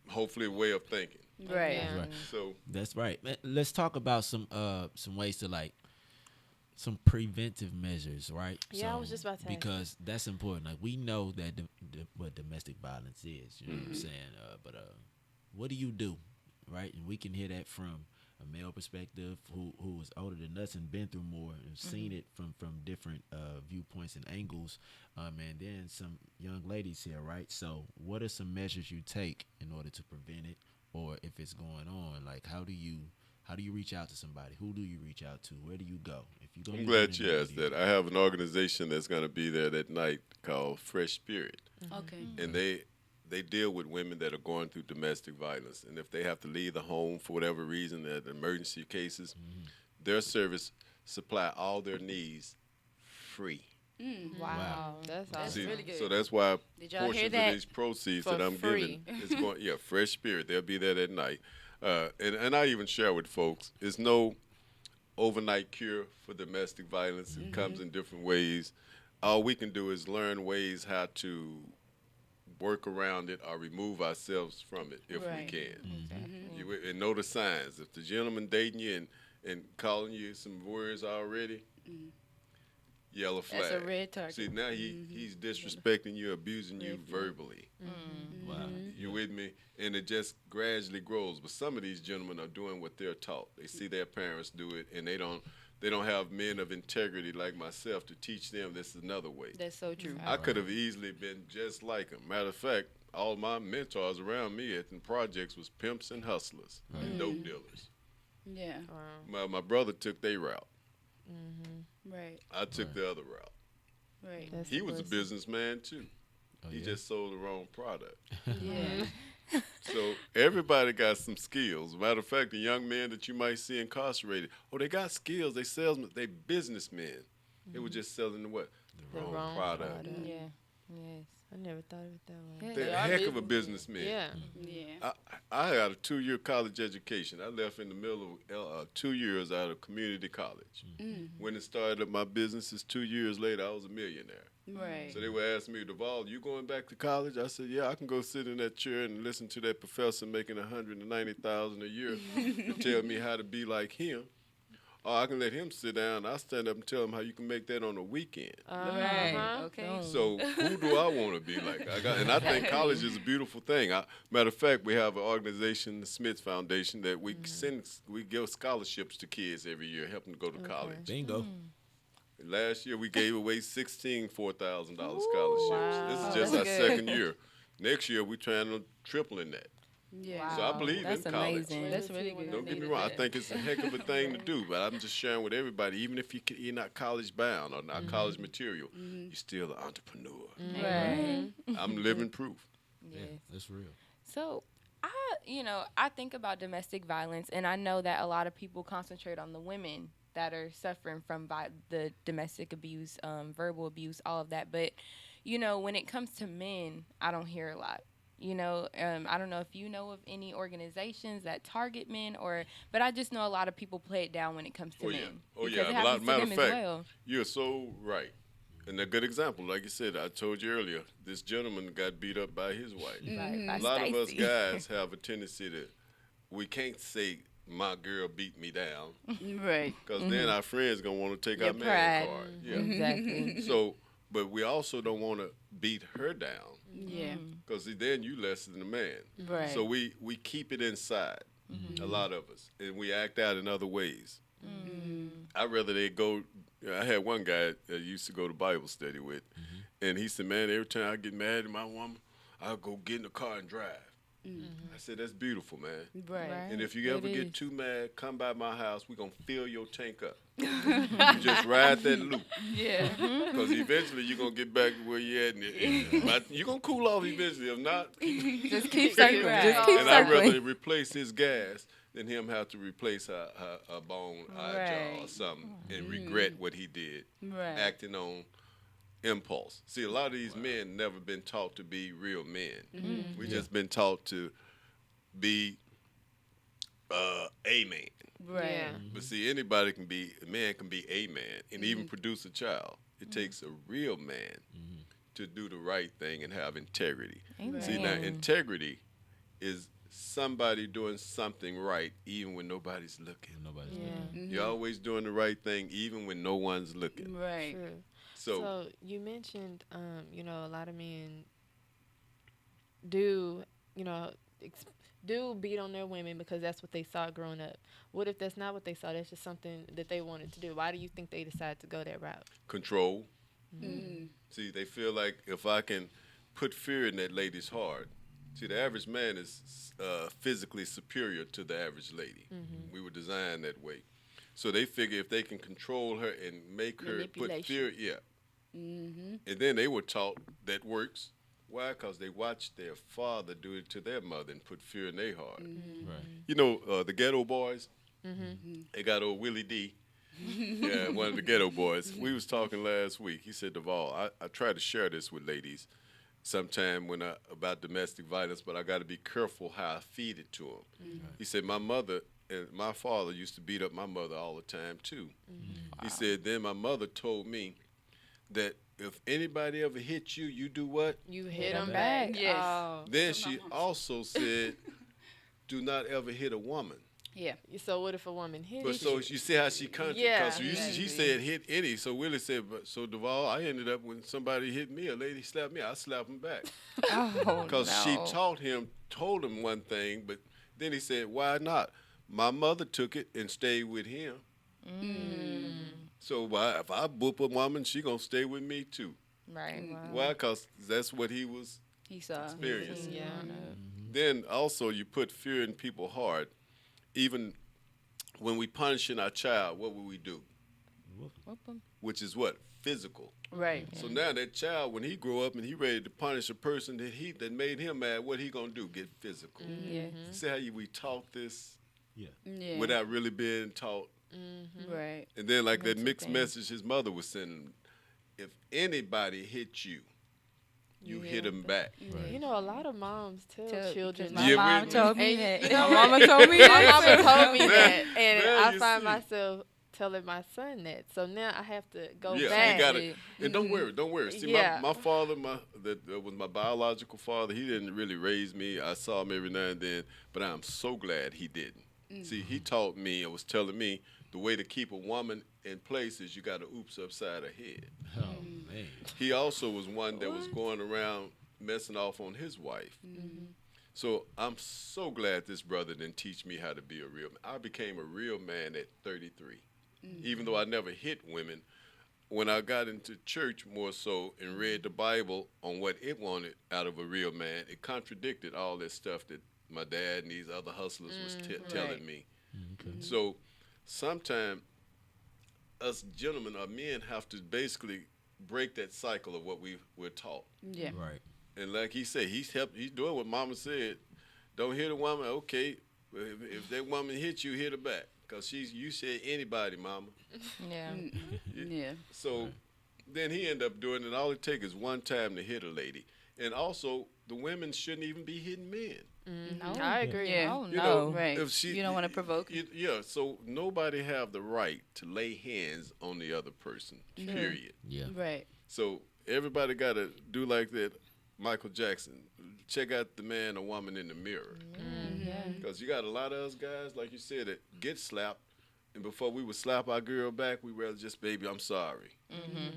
hopefully, way of thinking. Right. Yeah. Right. So, That's right. Man, let's talk about some ways to like some preventive measures, right? Yeah, I was just about to ask because that's important. Like we know that what domestic violence is. You know what I'm saying? But what do you do, right? And we can hear that from a male perspective who is older than us and been through more and seen it from different viewpoints and angles, and then some young ladies here, right? So what are some measures you take in order to prevent it, or if it's going on, like how do you reach out to somebody? Who do you reach out to? Where do you go? If you go, I'm glad you asked that. I have an organization that's going to be there that night called Fresh Spirit. Okay. And they deal with women that are going through domestic violence. And if they have to leave the home for whatever reason, that emergency cases, their service supply all their needs free. Wow. That's awesome. See, really good. So that's why Did y'all hear portions that? of these proceeds For that I'm free. giving is going, Fresh Spirit. They'll be there that night. And I even share with folks, it's no overnight cure for domestic violence. It comes in different ways. All we can do is learn ways how to work around it or remove ourselves from it if we Right. can. And know the signs. If the gentleman dating you and calling you some words already, yellow flag. That's a red target. See, now he's disrespecting you, abusing you verbally. Wow. You with me? And it just gradually grows. But some of these gentlemen are doing what they're taught. They see their parents do it, and they don't have men of integrity like myself to teach them this is another way. That's so true. I could have easily been just like him. Matter of fact, all my mentors around me at the projects was pimps and hustlers and dope dealers. Yeah. My brother took their route. Right. I took the other route. Right. That's He a was a blessing. businessman too. He yeah? just sold the wrong product. Yeah. So everybody got some skills. Matter of fact, the young men that you might see incarcerated, they got skills. They salesmen. They businessmen. They were just selling the wrong product. Yeah. Yes. I never thought of it that way. Yeah, They're they a are heck of a businessmen. businessman. Yeah. Yeah. I got a 2-year college education. I left in the middle of 2 years out of community college. When it started up my businesses, 2 years later, I was a millionaire. Right. So they would ask me, Duval, you going back to college? I said, yeah, I can go sit in that chair and listen to that professor making $190,000 a year and tell me how to be like him. Or I can let him sit down. I'll stand up and tell him how you can make that on a weekend. Right. Okay. So who do I want to be like? I think college is a beautiful thing. Matter of fact, we have an organization, the Smith Foundation, that we give scholarships to kids every year, help them go to college. Bingo. Last year we gave away 16 $4,000 scholarships. This is just our That's good. second year. Next year we're trying to tripling that. Yeah. So I believe That's in college. amazing. That's really good. Don't get me wrong. I think it's a heck of a thing to do, but I'm just sharing with everybody. Even if you're not college bound or not college material, you're still an entrepreneur. Right. I'm living proof. Yeah, that's real. So, I think about domestic violence, and I know that a lot of people concentrate on the women that are suffering from the domestic abuse, verbal abuse, all of that. But, when it comes to men, I don't hear a lot. I don't know if you know of any organizations that target men, but I just know a lot of people play it down when it comes to men. Oh, because yeah. it A happens to matter of them as fact, well. you're so right. And a good example, like you said, I told you earlier, this gentleman got beat up by his wife. Right, by A lot of us Stacy. guys have a tendency we can't say, my girl beat me down, Right. because then our friends going to want to take Your our man pride. card. Yeah. Exactly. So, but we also don't want to beat her down, Yeah. because then you less than the man. Right. So we keep it inside, a lot of us, and we act out in other ways. I'd rather they go. I had one guy that I used to go to Bible study with, and he said, man, every time I get mad at my woman, I'll go get in the car and drive. I said, that's beautiful, man. Right. And if you It ever is. get too mad, come by my house. We're going to fill your tank up. You just ride that loop. Yeah. Because eventually you're going to get back to where you're at. And you're going to cool off eventually. If not, Just keep circling. Right. Just keep and I'd circling. rather replace his gas than him have to replace her bone, eye jaw, or Right. something, and regret what he did, Right. acting on impulse. See, a lot of these men never been taught to be real men. We just been taught to be a man. Right. Yeah. But see, a man can be a man and even produce a child. It takes a real man to do the right thing and have integrity. See, now Amen. integrity is somebody doing something right even when nobody's looking. Nobody's Yeah. You're always doing the right thing even when no one's looking. Right. True. So, So you mentioned, a lot of men do, do beat on their women because that's what they saw growing up. What if that's not what they saw? That's just something that they wanted to do. Why do you think they decided to go that route? control. See, they feel like if I can put fear in that lady's heart. See, the average man is physically superior to the average lady. We were designed that way. So they figure if they can control her and make her put fear, and then they were taught that works. Why? Because they watched their father do it to their mother and put fear in their heart. Right. You know, the Ghetto Boys, they got old Willie D. Yeah, one of the Ghetto Boys. We was talking last week. He said, Duval, I try to share this with ladies sometime about domestic violence, but I got to be careful how I feed it to them. He said, my mother and my father used to beat up my mother all the time, too. He said, then my mother told me that if anybody ever hit you, you do what? You Hit hit 'em them back. back. Yes. Oh. Then So my she mom- also said, do not ever hit a woman. Yeah. So what if a woman hits But you? so you see how she contradicted. Yeah, Because she exactly. said hit any. So Willie said, but so Duval, I ended up when somebody hit me, a lady slapped me, I slapped him back. Oh, Because no. she told him one thing, but then he said, why not? My mother took it and stayed with him. So if I whoop a woman, she going to stay with me too. Right. Why? Because that's what he was He saw. experiencing. Yeah. Then also you put fear in people's heart. Even when we punishing our child, what will we do? Whoop 'em. Which is what? Physical. Right. So now that child, when he grow up and he ready to punish a person that made him mad, what he gonna do? Get physical. Yeah. See how we taught this Yeah. without really being taught. Right. And then like that That's a mixed thing. message his mother was sending, if anybody hit you, you hit them back. You know, a lot of moms tell children. My Yeah, mom we- told me And that. you know My what? mama told me My that. mama told me Now- that, and now I you find see. myself telling my son that. So now I have to go Yeah, back. you got it. And don't worry. See, Yeah. my father, that was my biological father. He didn't really raise me. I saw him every now and then, but I'm so glad he didn't. See, he taught me and was telling me the way to keep a woman in place is you got to oops upside her head. Oh man. He also was one that was going around messing off on his wife. So I'm so glad this brother didn't teach me how to be a real man. I became a real man at 33. Even though I never hit women, when I got into church more so and read the Bible on what it wanted out of a real man, it contradicted all that stuff that my dad and these other hustlers was telling me. So sometimes us gentlemen or men have to basically break that cycle of what we're taught. Yeah. Right. And like he said, he's doing what Mama said. Don't hit a woman. Okay, if that woman hits you, hit her back. Because you said anybody, Mama. Yeah. Yeah. So then he ended up doing it. All it takes is one time to hit a lady. And also, the women shouldn't even be hitting men. No. I agree. Yeah. Oh, You no. know, Right. if she, You don't wanna provoke. Yeah, so nobody have the right to lay hands on the other person, period. Yeah. Right. So everybody got to do like that. Michael Jackson, check out the man or woman in the mirror. Because you got a lot of us guys, like you said, that get slapped. And before we would slap our girl back, we rather just, baby, I'm sorry.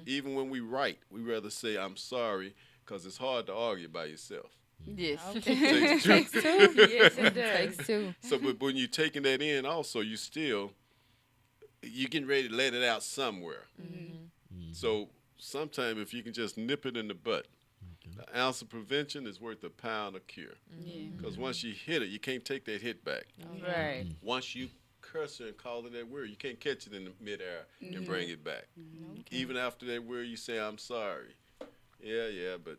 Even when we write, we rather say, I'm sorry, because it's hard to argue by yourself. Yes. Takes two. Yes, it does. Takes two. So, but when you're taking that in, also, you getting ready to let it out somewhere. So sometimes if you can just nip it in the butt, an ounce of prevention is worth a pound of cure. Yeah. Because once you hit it, you can't take that hit back. Right. Once you curse her and call it that word, you can't catch it in the midair and bring it back. Even after that word, you say, I'm sorry. Yeah, but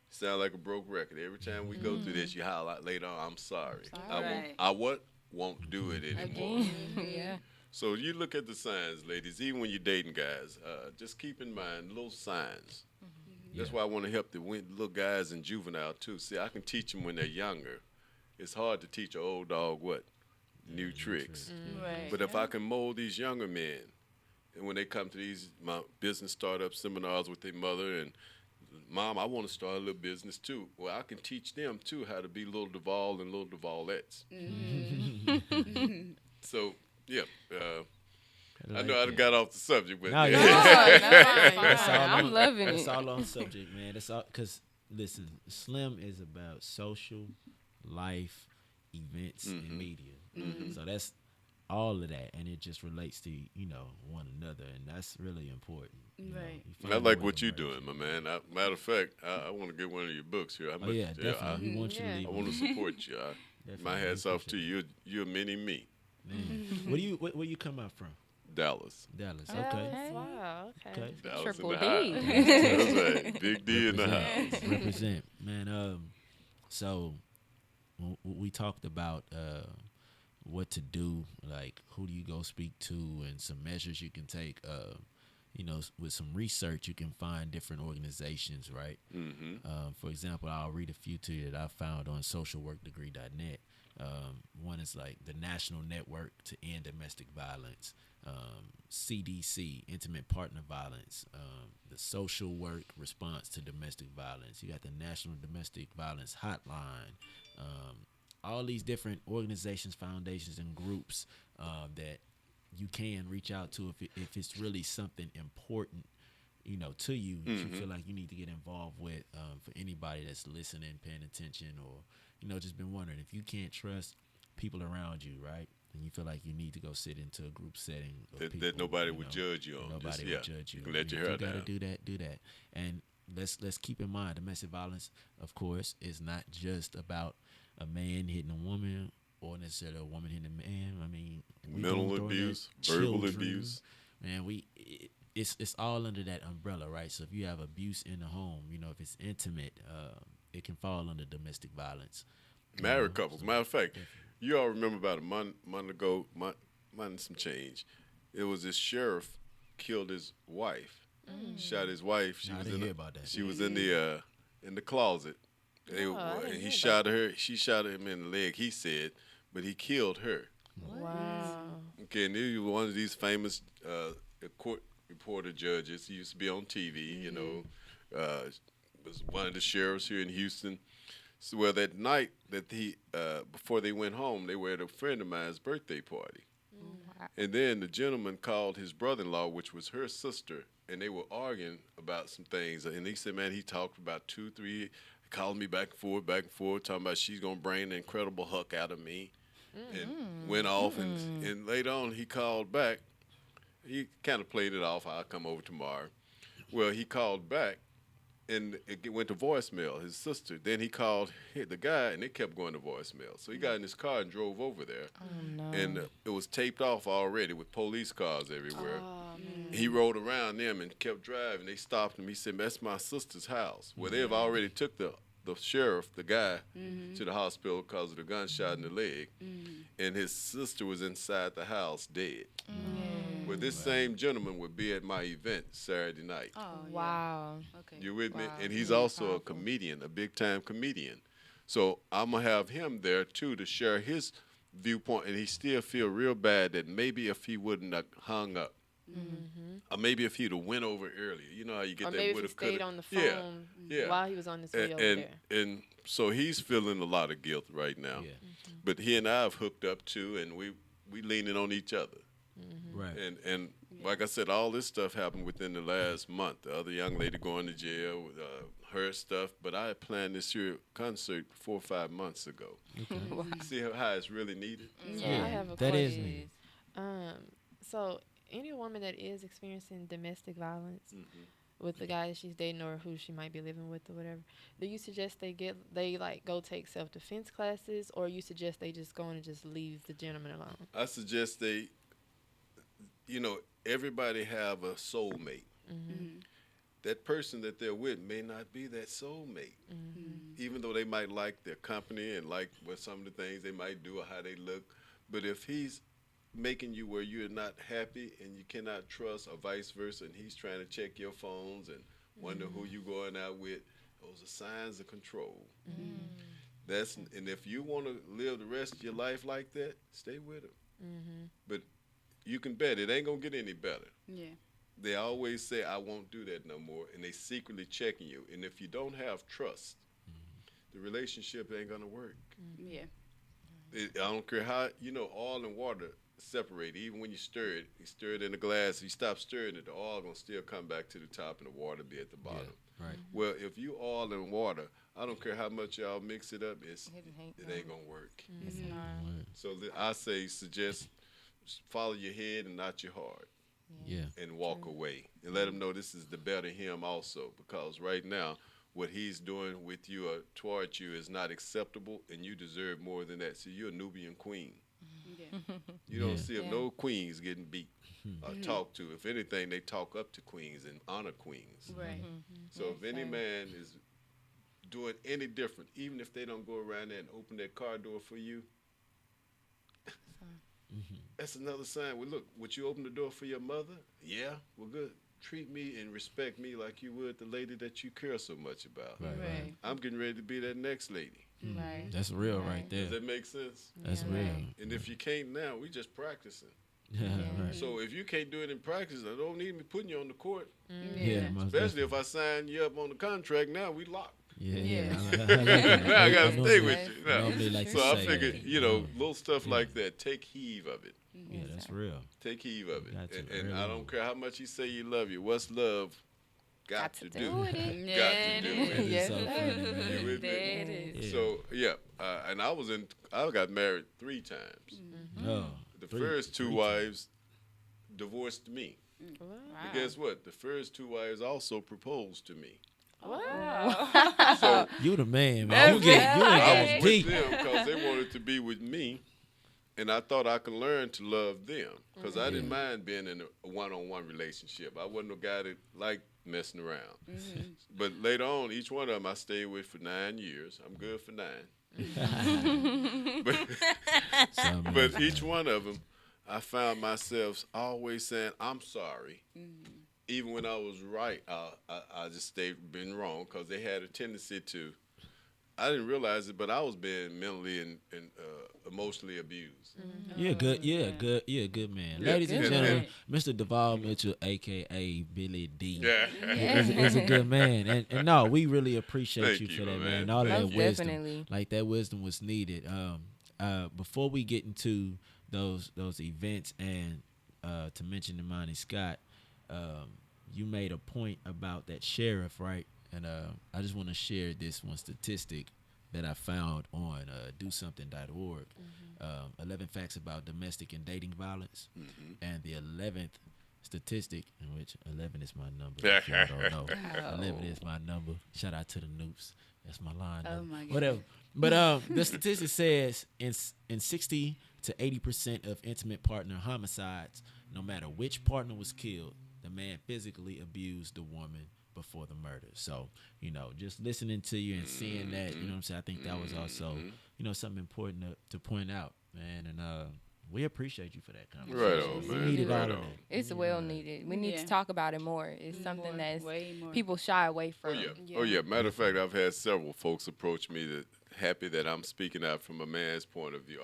sound like a broke record. Every time we go through this, you holler out later on, I'm sorry. Right. I won't do it anymore. Yeah. So you look at the signs, ladies, even when you're dating guys, just keep in mind little signs. That's why I want to help the little guys in juvenile too. See, I can teach them when they're younger. It's hard to teach an old dog what? New tricks. Right. But if I can mold these younger men, and when they come to these my business startup seminars with their mother and Mom, I want to start a little business too. Well, I can teach them too how to be little Duval and little Duvalettes. So, yeah. I know I done got off the subject, but No, yeah. That's all I'm loving That's it. all on subject, man. That's all. Cause listen, SLEM is about social, life, events, and media. So that's all of that, and it just relates to one another, and that's really important. You know. Right. You I find a like way what to you're merge doing, it. my man. Matter of fact, I want to get one of your books here. Oh yeah, definitely. We want you to leave. I want to support you. My Definitely. hat's off to you. You're a mini me. Man. Where you come out from? Dallas. Dallas. Dallas, Okay. Wow. Okay. Okay. Dallas Triple in the D. house. That's right. Big D in the house. Represent, man. So we talked about what to do, like who do you go speak to, and some measures you can take. with some research, you can find different organizations, right? For example, I'll read a few to you that I found on socialworkdegree.net. One is like the National Network to End Domestic Violence, CDC, Intimate Partner Violence, the Social Work Response to Domestic Violence. You got the National Domestic Violence Hotline. All these different organizations, foundations, and groups that you can reach out to if it's really something important, to you, that you feel like you need to get involved with. For anybody that's listening, paying attention, or just been wondering, if you can't trust people around you, right, and you feel like you need to go sit into a group setting that nobody would judge you on. Nobody would judge you. You can let your hair down. You gotta do that. And let's keep in mind, domestic violence, of course, is not just about a man hitting a woman or necessarily a woman hitting a man. I mean, mental abuse, verbal abuse. Man, it's all under that umbrella, right? So if you have abuse in the home, if it's intimate, it can fall under domestic violence. Married couples. Matter of fact, you all remember about a month ago, month and some change, it was this sheriff killed his wife, shot his wife. I didn't hear about that. She was in the closet. He shot her. She shot him in the leg, he said, but he killed her. Wow. Okay, and he was one of these famous court reporter judges. He used to be on TV, was one of the sheriffs here in Houston. So, well, that night that before they went home, they were at a friend of mine's birthday party. And then the gentleman called his brother-in-law, which was her sister, and they were arguing about some things. And he said, man, he talked about 2, 3, called me back and forth, talking about she's going to bring the Incredible Hulk out of me. And went off, and later on he called back. He kind of played it off, I'll come over tomorrow. Well, he called back, and it went to voicemail, his sister. Then he called the guy, and it kept going to voicemail. So he got in his car and drove over there. And it was taped off already with police cars everywhere. He rode around them and kept driving. They stopped him. He said, that's my sister's house. Well, they've already took the sheriff, the guy, to the hospital because of the gunshot in the leg. And his sister was inside the house dead. Well, this same gentleman would be at my event Saturday night. Wow. Okay. You with me? Wow. And he's Really also a powerful. comedian, a big-time comedian. So I'm going to have him there, too, to share his viewpoint. And he still feel real bad that maybe if he wouldn't have hung up, or maybe if he'd have went over earlier. You know how you get Or that maybe if woulda, he stayed coulda. on the phone while he was on his way over there. And so he's feeling a lot of guilt right now. Yeah. But he and I have hooked up, too, and we leaning on each other. Right. And like I said, all this stuff happened within the last month. The other young lady going to jail with her stuff. But I had planned this year concert 4 or 5 months ago. See how it's really needed? Yeah, I have a that is question. neat. So any woman that is experiencing domestic violence with the guy that she's dating or who she might be living with or whatever, do you suggest they go take self-defense classes, or you suggest they just go and just leave the gentleman alone? I suggest everybody have a soulmate. That person that they're with may not be that soulmate. Even though they might like their company and like what some of the things they might do or how they look. But if he's making you where you're not happy and you cannot trust, or vice versa, and he's trying to check your phones and wonder who you going out with, those are signs of control. And if you want to live the rest of your life like that, stay with him. But you can bet it ain't gonna get any better. Yeah. They always say, I won't do that no more, and they secretly checking you. And if you don't have trust, the relationship ain't gonna work. Yeah. I don't care how, oil and water separate. Even when you stir it in the glass, you stop stirring it, the oil gonna still come back to the top and the water be at the bottom. Yeah, right. Well, if you oil and water, I don't care how much y'all mix it up, it ain't gonna work. So I suggest follow your head and not your heart. Yeah. And walk away and let him know this is the better him also, because right now what he's doing with you or towards you is not acceptable, and you deserve more than that. See, you're a Nubian queen. You don't see no queens getting beat or talked to. If anything, they talk up to queens and honor queens. Right. So if any man is doing any different, even if they don't go around there and open their car door for you, that's another sign. Well, look, would you open the door for your mother? Yeah, well, good. treat me and respect me like you would the lady that you care so much about. Right. I'm getting ready to be that next lady. Right. That's real right there. Does that make sense? That's Yeah, real. right. And if you can't now, we just practicing. Yeah, right. So if you can't do it in practice, I don't need me putting you on the court. Yeah, most Especially if I sign you up on the contract now, we locked. Yeah. I gotta stay with you. I normally like to So I say figured, that. you know, little stuff like that, take heed of it. Yeah, that's real. Take heed of it. Got to And early I on. don't care how much you say you love you. What's love got to do? with it. Got to do with it. Yes, so sir. funny, man. You with me? There it is. Yeah. So and I got married 3 times. Oh, The 3 first 2 3 wives divorced me. Wow. But guess what? The first 2 wives also proposed to me. Wow. So You the man, man. That's You I got was with deep. them because they wanted to be with me, and I thought I could learn to love them because I didn't mind being in a one-on-one relationship. I wasn't a guy that liked messing around. But later on, each one of them I stayed with for 9 years. I'm good for 9. But each one of them, I found myself always saying, I'm sorry. Even when I was right, I just been wrong because they had a tendency to. I didn't realize it, but I was being mentally and emotionally abused. You're good. You're a good man. Yeah, Ladies and good gentlemen, man. Mr. Duvall Mitchell, aka Billy D. Yeah. is a good man, and no, we really appreciate Thank you you, for that, my man. man. All of that Most wisdom, definitely. like that wisdom was needed. Before we get into those events and to mention Imani Scott, you made a point about that sheriff, right? And I just want to share this one statistic that I found on DoSomething.org. 11 facts about domestic and dating violence. And the 11th statistic, in which 11 is my number, if y'all don't know. 11 is my number. Shout out to the Noops. That's my line. Oh, number. my God. Whatever. But the statistic says in 60 to 80% of intimate partner homicides, no matter which partner was killed, the man physically abused the woman before the murder. So, you know, just listening to you and seeing that, you know what I'm saying, I think that was also, you know, something important to point out, man. And we appreciate you for that conversation. Right on, We man. needed Right all of on. that. It's well needed. We need Yeah. to talk about it more. It's something that's way more. people shy away Oh from. yeah. Oh yeah. Matter of fact, I've had several folks approach me that happy that I'm speaking out from a man's point of view,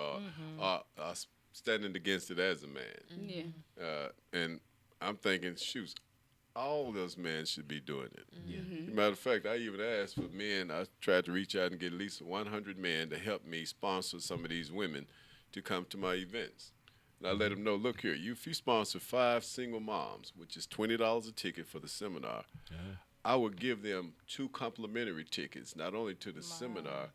standing against it as a man. Yeah. And I'm thinking, shoot, all those men should be doing it. Yeah. Matter of fact, I even asked for men. I tried to reach out and get at least 100 men to help me sponsor some of these women to come to my events. And I let them know, look here, if you sponsor 5 single moms, which is $20 a ticket for the seminar, I would give them 2 complimentary tickets, not only to the seminar,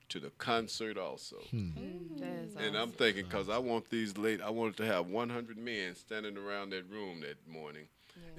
to the concert also. That is And I'm thinking, because I want these ladies, I wanted to have 100 men standing around that room that morning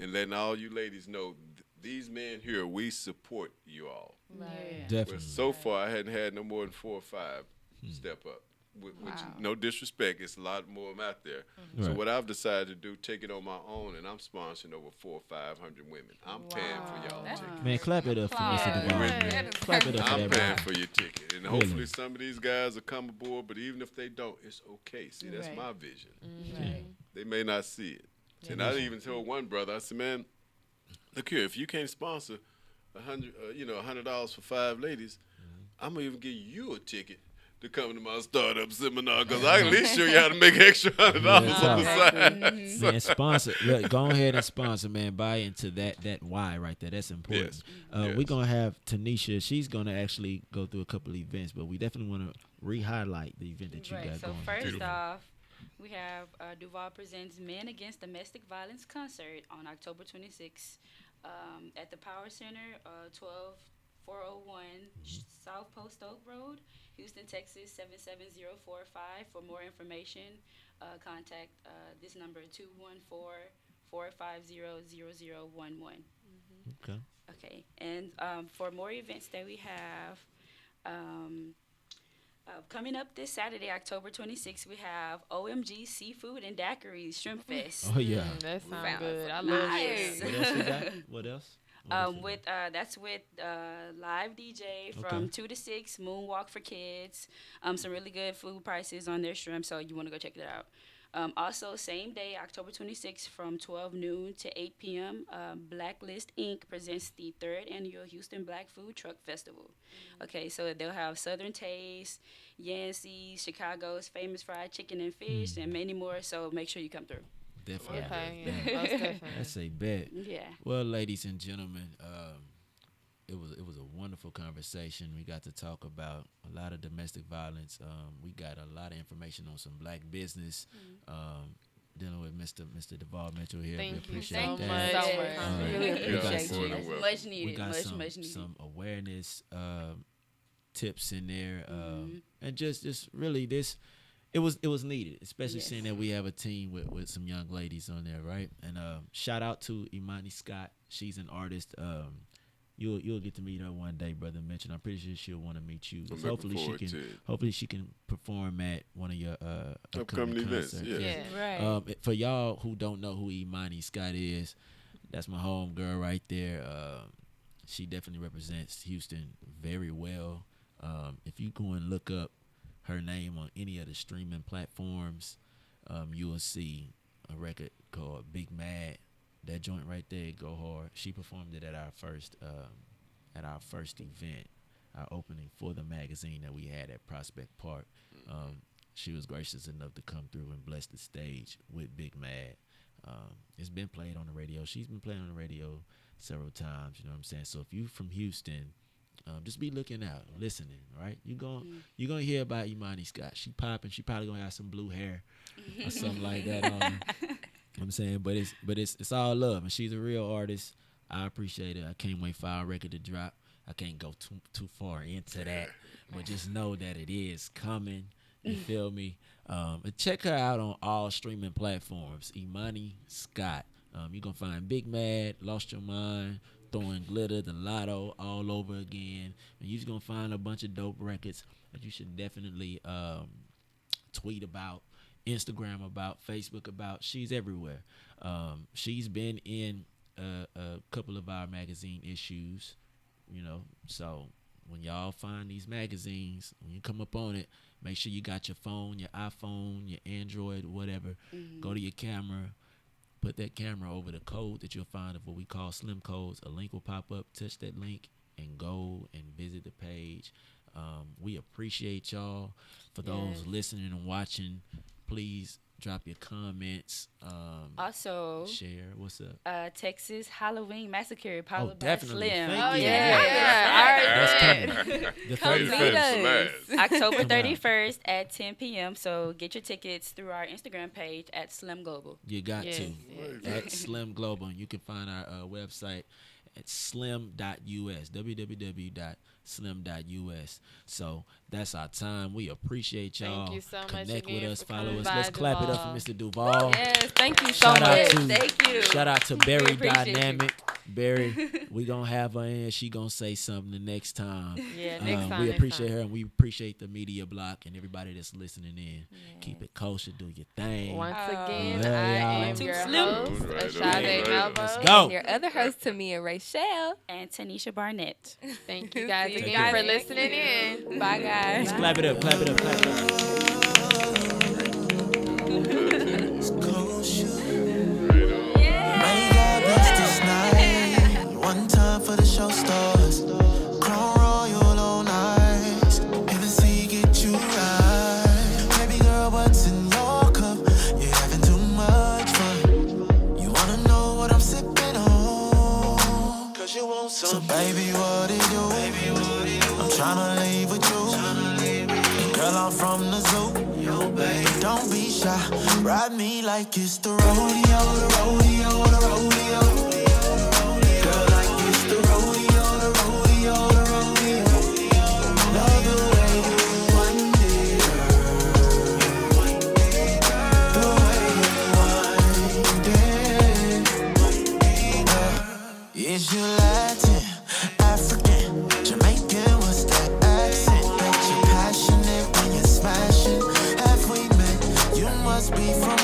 and letting all you ladies know, these men here, we support you all. Yeah. Definitely. But so far, I hadn't had no more than 4 or 5 step up. Which, no disrespect, it's a lot more of them out there. So Right. what I've decided to do, take it on my own, and I'm sponsoring over 400 or 500 women. I'm paying for y'all tickets. Man, clap it up for Mr. Duvall. man. Clap it up for I'm that paying man. for your ticket, and hopefully some of these guys will come aboard. But even if they don't, it's okay. See, that's Right. my vision. Yeah. They may not see it. And I even told one brother, I said, man, look here, if you can't sponsor $100 for 5 ladies, I'm gonna even give you a ticket to come to my startup seminar because I can at least show you how to make extra $100 on the side. Man, sponsor. Look, go ahead and sponsor, man. Buy into that why right there. That's important. Yes. We're going to have Tanisha. She's going to actually go through a couple of events, but we definitely want to re-highlight the event that you Right. got So going. first off, we have Duval Presents Men Against Domestic Violence concert on October 26th at the Power Center, 12401 South Post Oak Road, Houston, Texas 77045. For more information, contact this number 214-450-0011. Okay. Okay, and for more events that we have, coming up this Saturday, October 26th, we have OMG Seafood and Daiquiris Shrimp Fest. Oh, yeah. That sounds Sounds good. I love nice. it. What else we got? What else? What else we With that's with live DJ from Okay. 2 to 6, Moonwalk for kids. Some really good food prices on their shrimp, so you want to go check it out. Also, same day, October 26th, from 12 noon to 8 p.m., Blacklist Inc. presents the third annual Houston Black Food Truck Festival. Okay, so they'll have Southern Taste, Yancey's, Chicago's famous fried chicken and fish, and many more. So make sure you come through. Definitely. Okay, Bet. yeah, most definitely. That's a bet. Yeah. Well, ladies and gentlemen, it was a wonderful conversation. We got to talk about a lot of domestic violence. We got a lot of information on some black business. Dealing with Mr. Duvall Mitchell here. Thank we you appreciate so that. much. Really we got appreciate some, you. You're welcome. Much we needed. got Much needed. some awareness tips in there, and just really this. It was needed, especially Yes. seeing that we have a team with some young ladies on there, right? And shout out to Imani Scott. She's an artist. You'll get to meet her one day, Brother Mitchell. I'm pretty sure she'll want to meet you. I'm looking forward to it. Hopefully she can perform at one of your Upcoming events, concerts. yeah. Right. For y'all who don't know who Imani Scott is, that's my home girl right there. She definitely represents Houston very well. If you go and look up her name on any of the streaming platforms, you will see a record called Big Mad. That joint right there, go hard. She performed it at our first event, our opening for the magazine that we had at Prospect Park. She was gracious enough to come through and bless the stage with Big Mad. It's been played on the radio. She's been playing on the radio several times. You know what I'm saying? So if you from Houston, just be looking out, listening. Right? You're gonna hear about Imani Scott. She popping. She probably gonna have some blue hair or something like that on her. I'm saying, but it's all love, and she's a real artist. I appreciate it. I can't wait for our record to drop. I can't go too far into that, but just know that it is coming. You feel me? And check her out on all streaming platforms. Imani Scott. You're gonna find Big Mad, Lost Your Mind, Throwing Glitter, The Lotto, all over again, and you're just gonna find a bunch of dope records that you should definitely tweet about, Instagram about, Facebook about. She's everywhere. She's been in a couple of our magazine issues, you know. So when y'all find these magazines, when you come up on it, make sure you got your phone, your iPhone, your Android, whatever. Go to your camera, put that camera over the code that you'll find of what we call SLEM codes. A link will pop up. Touch that link and go and visit the page. We appreciate y'all. For those listening and watching, please drop your comments. Also, Share. What's up? Texas Halloween Massacre, powered by definitely. SLEM. Thank you. Yeah. That's coming. The Come 31st. meet us. October Come on. 31st at 10 p.m. So get your tickets through our Instagram page at SLEM Global. You got Yes, to. yes. At SLEM Global. You can find our website at slem.us, www.slem.us. So that's our time. We appreciate y'all. Thank you so much Connect with again us, for follow coming us. by, Let's clap it up Duval. for Mr. Duval. Yes, thank you so Shout out much. to Thank you. Shout out to Barry appreciate you. Dynamic. Barry, we gonna have her in. She gonna say something the next time. Yeah, next time. We next appreciate time. her, and we appreciate the media block and everybody that's listening in. Keep it kosher, do your thing. Once Oh. again, Love I y'all. am Too your slim. host, All right, Ashade all right. Melba. Let's go. Your other host, Tamia Rachel. And Tanisha Barnett. Thank you guys See you again guys for next listening in. Bye, guys. Let's clap it up, clap it up, clap it up. Close you. Right on. May God bless this night. One time for the show stars. Crown Royal on ice. Hennessy get you right. Baby girl, what's in your cup? You're having too much fun. You wanna know what I'm sipping on? Cause you want some. So baby, what it do? I'm tryna leave with you. Girl, I'm from the zoo. But don't be shy. Ride me like it's the rodeo, the rodeo, the rodeo. Girl, like it's the rodeo, the rodeo, the rodeo. Love the way you wind it, the way you wind it. Is you Latin, African, Jamaican? What's that accent? Bet you're passionate when you're smashing. Have we met? You must be from